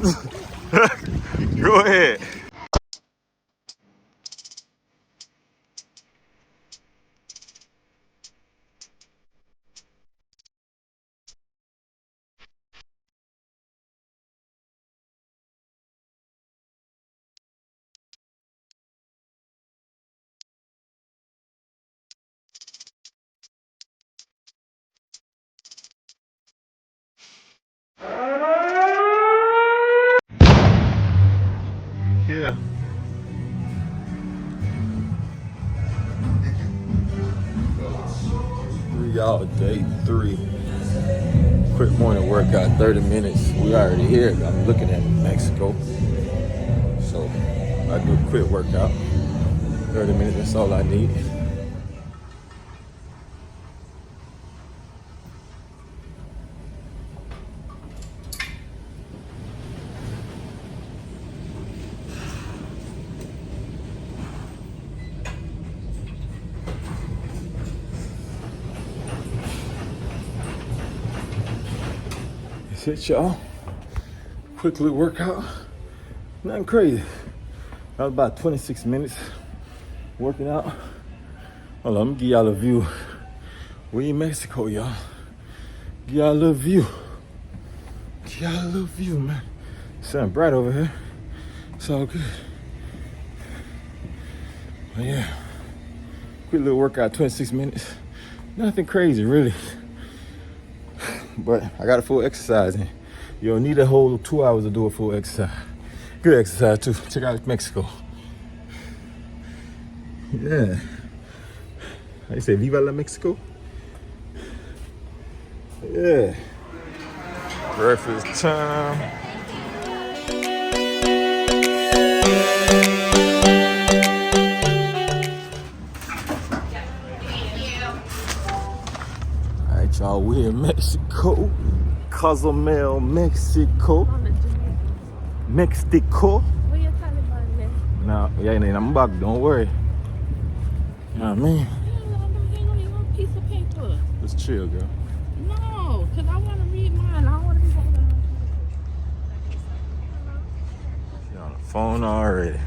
Go ahead. Yeah. Y'all, day 3. Quick morning workout, 30 minutes. We already here. I'm looking at Mexico. So I do a quick workout. 30 minutes, that's all I need. That's it, y'all. Quick little workout. Nothing crazy. That was about 26 minutes working out. Hold on, let me give y'all a view. We in Mexico, y'all. Give y'all a little view. Give y'all a little view, man. Sun bright over here. It's all good. But yeah, quick little workout, 26 minutes. Nothing crazy, really. But I got a full exercise in. You don't need a whole 2 hours to do a full exercise. Good exercise too. Check out Mexico. Yeah. How you say, Viva la Mexico? Yeah. Breakfast time. All right, y'all, we're in Mexico. Cozumel, Mexico. Mexico. Where your Taliban live? Nah, yeah, I'm back, don't worry. You know what I mean? Ain't only one piece of paper. Just chill, girl. No, because I want to read mine. I don't want to be holding on. She on the phone already.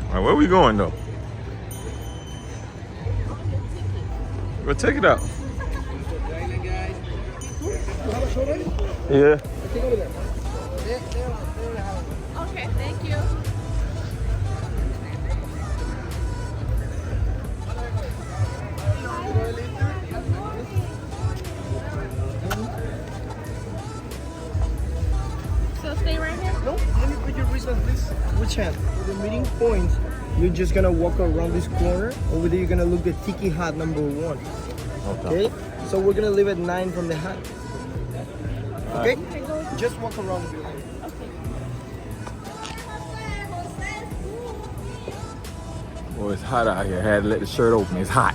All right, where we going though? We'll take it out. Yeah. Okay, thank you. So stay right here? No, let me put your wristband, please. Which hand? For the meeting point, you're just gonna walk around this corner. Over there, you're gonna look at Tiki Hat number 1. Okay? So we're gonna leave at 9 from the hat. Okay? Just walk around. Boy, it's hot out here. I had to let the shirt open. It's hot.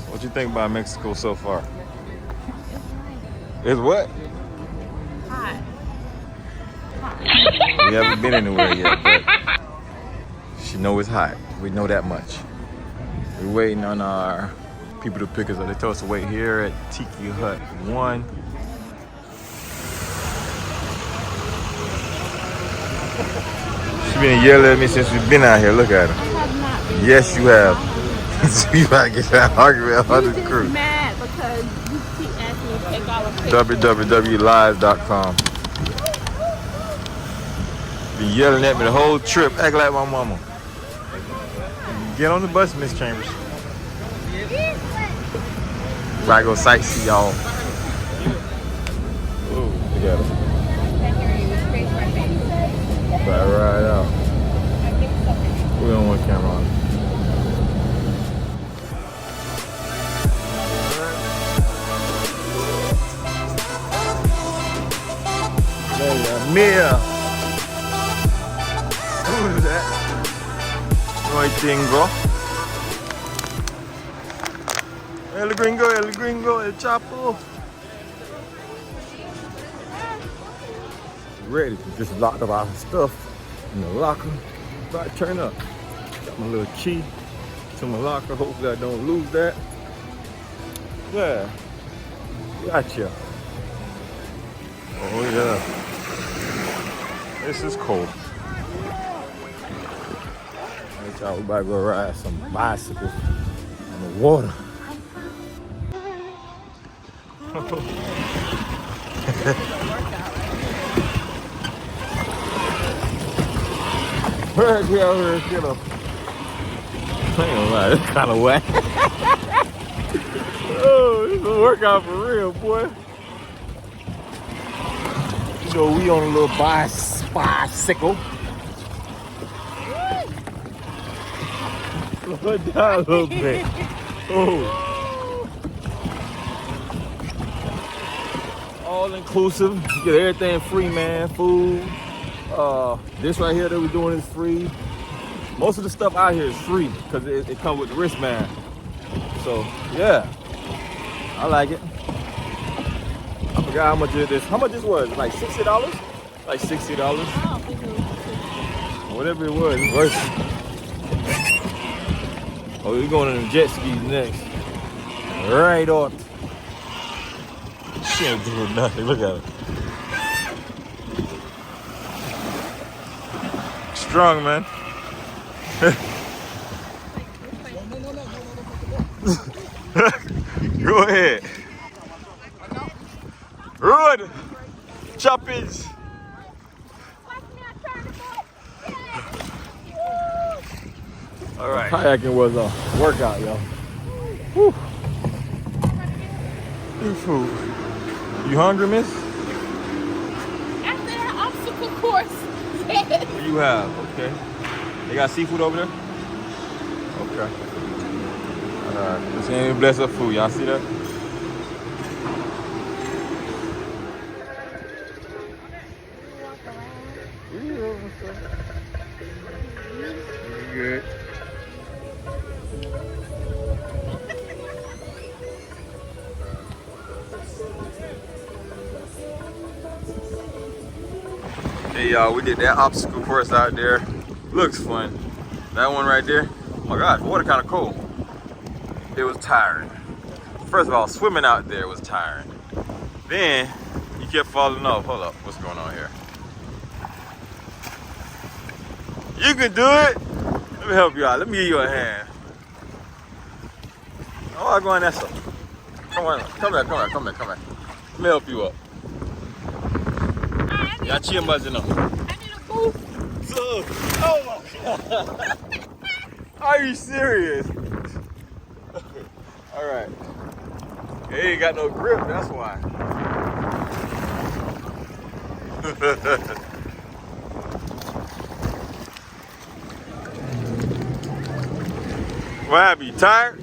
What you think about Mexico so far? It's what? Hot. We haven't been anywhere yet, but she know it's hot. We know that much. We're waiting on our people to pick us up. They told us to wait here at Tiki Hut 1. She been yelling at me since we've been out here. Look at her. I have not been. Yes, you have. So you gotta get that argument on the You crew. just mad because you keep asking me to take all the pictures. www.live.com. Been yelling at me the whole trip. Act like my mama. Get on the bus, Miss Chambers. I go sightsee y'all. Ooh, look at her. Right out. We don't want camera on. Mia. Who is that? No tengo. El gringo, el Chapo. ready. Just locked up our stuff in the locker. About to turn up. Got my little key to my locker. Hopefully I don't lose that. Yeah. Gotcha. Oh yeah. This is cold. Alright, y'all, we about to go ride some bicycles on the water. Where's he out here? Get him. I ain't gonna lie, it's kind of whack. Oh, this is a workout for real, boy. You know, we on a little bicycle. Slow it down a little bit. Oh. All inclusive. You get everything free, man. Food. This right here that we're doing is free. Most of the stuff out here is free because it comes with the wristband. So yeah, I like it. I forgot how much it is. How much this was? Like $60? Like $60. Whatever it was, it's worth it. Oh, we're going on the jet skis next. Right on. She ain't doing nothing. Look at her. Strong, man. Go ahead. Run! Choppies! Alright. Kayaking was a workout, y'all. Whew. Good food. You hungry, miss? After that obstacle course, yes. What you have? Okay. They got seafood over there? Okay. Alright. This ain't bless up food. Y'all see that? Good. Hey y'all, we did that obstacle course out there. Looks fun. That one right there. Oh my gosh, water kind of cold. It was tiring. First of all, swimming out there was tiring. Then you kept falling off. Hold up, what's going on here? You can do it. Let me help you out. Let me give you a hand. Oh, I'm going that way. Come on, come back. Let me help you up. Y'all chill buzzing up. I need a boost. Oh my God. Are you serious? All right. He ain't got no grip, that's why. What happened? You tired?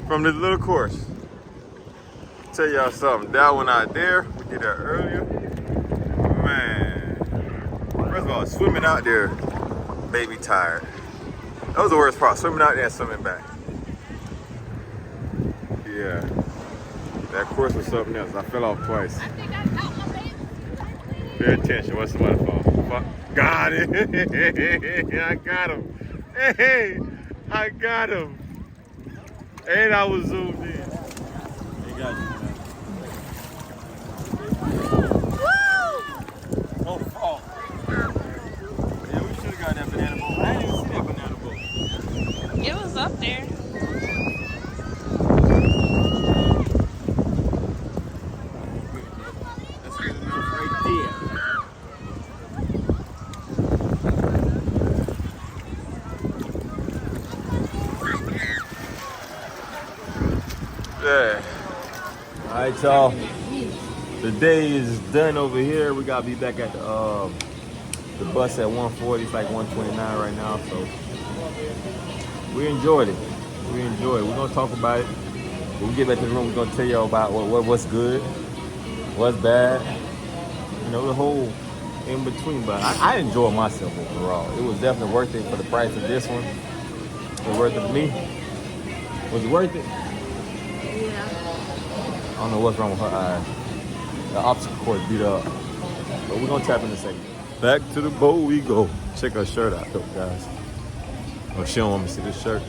From this little course. Tell y'all something. That one out there, we did that earlier. Man. First of all, swimming out there, baby tired. That was the worst part, swimming out there and swimming back. Yeah. That course was something else. I fell off twice. I think I got my baby. Pay attention. What's somebody fall? Fuck. Got it. I got him. Hey, I got him. And I was zoomed in. They got you. Oh, oh. Yeah, we should have got that banana boat. I didn't even see that banana boat. It was up there. That's good enough right there. Yeah. All right, y'all. The day is done over here. We gotta be back at the bus at 1:40. It's like 1:29 right now. So we enjoyed it. We're gonna talk about it. When we get back to the room, we're gonna tell y'all about what's good, what's bad. You know, the whole in between. But I enjoyed myself overall. It was definitely worth it for the price of this one. It was worth it for me. Was it worth it? Yeah. I don't know what's wrong with her eye. The obstacle course beat up. But we're gonna tap in a second. Back to the boat we go. Check her shirt out though, guys. Oh, she don't want me to see this shirt.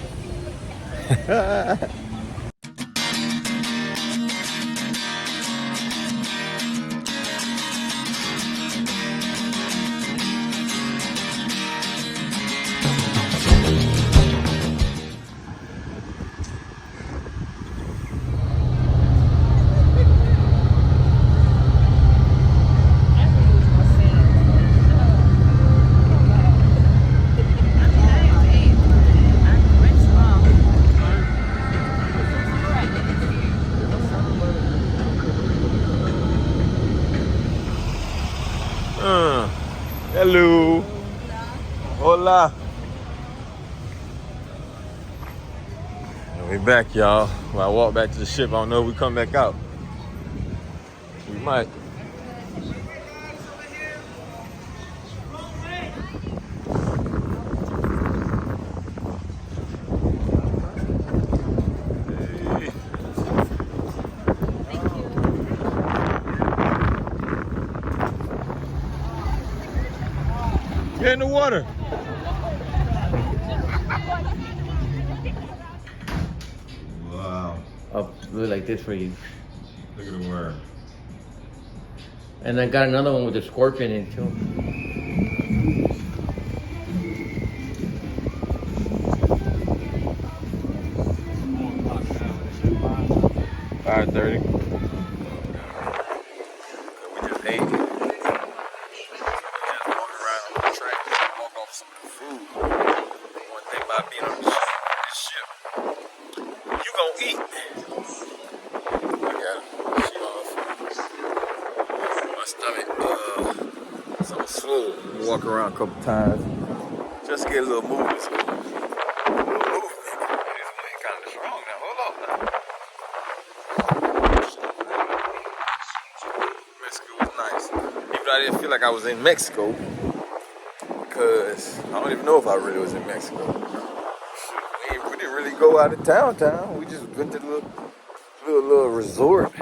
Hello. Hola. And we back, y'all. When I walk back to the ship, I don't know if we come back out. We might. Get in the water. Wow. I'll do it like this for you. Look at the worm. And I got another one with a scorpion in it too. $5.30. We just ate. Walk around on the track, walk off some of the food. One thing about being on this ship, you gonna eat. I got she off. My stomach, so full. Walk around a couple times, just get a little movement. So, a little movement. This wind kind of strong now. Hold on now. Mexico was nice. Even though I didn't feel like I was in Mexico, because I don't even know if I really was in Mexico. We didn't really go out of town. We just went to the little resort.